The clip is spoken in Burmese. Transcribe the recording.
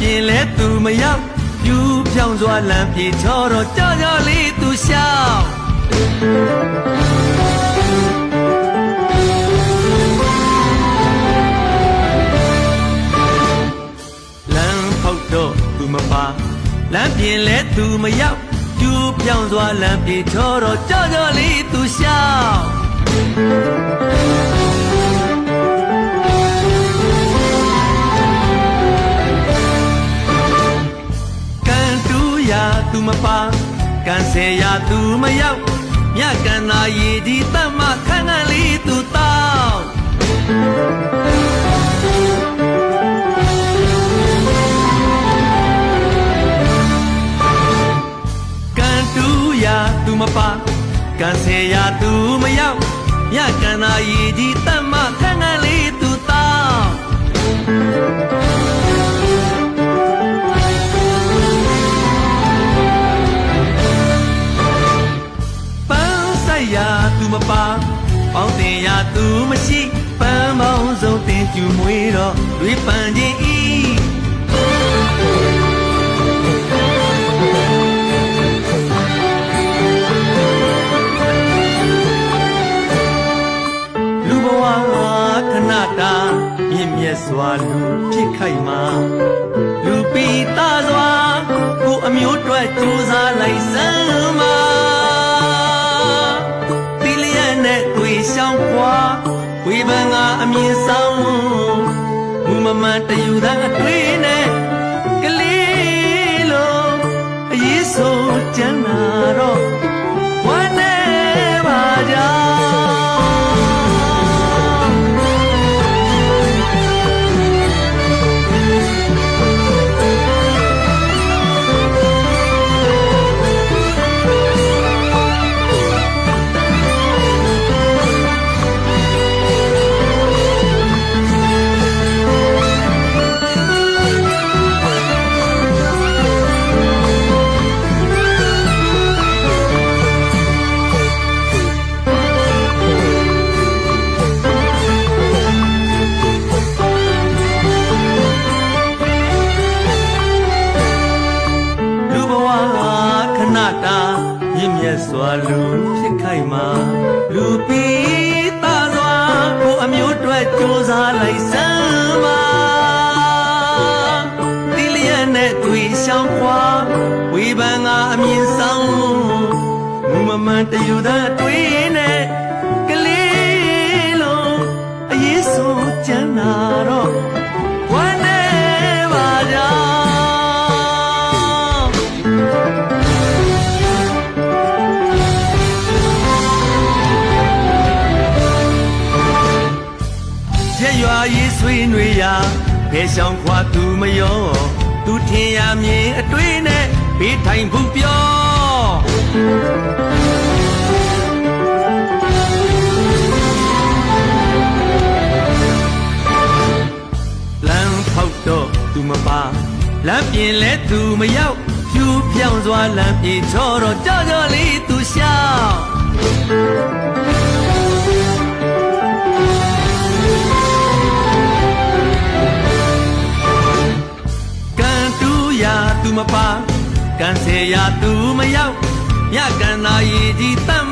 ပြင်လဲသူမရောက်ပြူဖြောင်းစွာလမ်းပြေချောတော့ကြောက်ကြောက်လေးသူရှောက်လမ်းဖောက်တော့သူမပါလမ်းပြင်လဲသူမရောက်ပြူဖြောင်းစွာလမ်းပြေချောတော့ကြောက်ကြောက်လေးသူရှောက်ကံတူရာသူမပါကံစေရာသူမရောက်မြတ်ကံသာရည်ဒီတတ်မှခန်းခန်းလေးသူတောက်ကံတူရာသူမပါကံစေရာသူမရောက်မြတ်ကံသာရည်ဒီတတ်မှခန်းခန်းလေးသူတောက်ရာသူမပါပေါင်းတင်ရာသူမရှိပန်းပေါင်းစုံတင်ကျူမွေးတော့တွေးပန်ခြင်းဤလူဘဝခဏတာမြင့်မြတ်စွာလူဖြစ်ခိုက်မှာလူပီသားစွာကိုအမျိုးတွေ့ကြိုးစားလိုက်စမ်းမှာရှောင်းခွာဝေဖန်ကအမြင်ဆောင်မူမမှန်တယူသာအတွေ့နဲ့ကလေးလိုအရေးဆိုကျမ်းနာတော့ဝမ်းနေပါကြောင်းစွာလူဖြစ်ခိုက်မှာလူပီးသားစွာကိုအမျိုးတွေ့ကြိုးစားလိုက်စမ်းပါတိလျက်နဲ့တွေ့ရှောင်းခွာဝေဖန်ကအမြင်ဆောင်မူမမှန်တယူသာတွေ့နဲ့ကလေးလုံးအရေးဆိုကျမ်းနာတော့ဝမ်းနေပါကြောင်းရွာရေးဆွေးနွေးရာဖဲဆောင်ခွာသူမရောသူထင်ရမြင်အတွေ့နဲ့ဘေးထိုင်ဘူးပြောလမ်းဖောက်တော့သူမပါလမ်းပြင်လဲသူမရောက်ဖြူဖြောင်းစွာလမ်းပြေချောတော့ကြောက်ကြောက်လေးသူရှောက်ကံတူရာသူမပါကံစေရာသူမရောက်မြတ်ကံသာရည်ဒီတတ်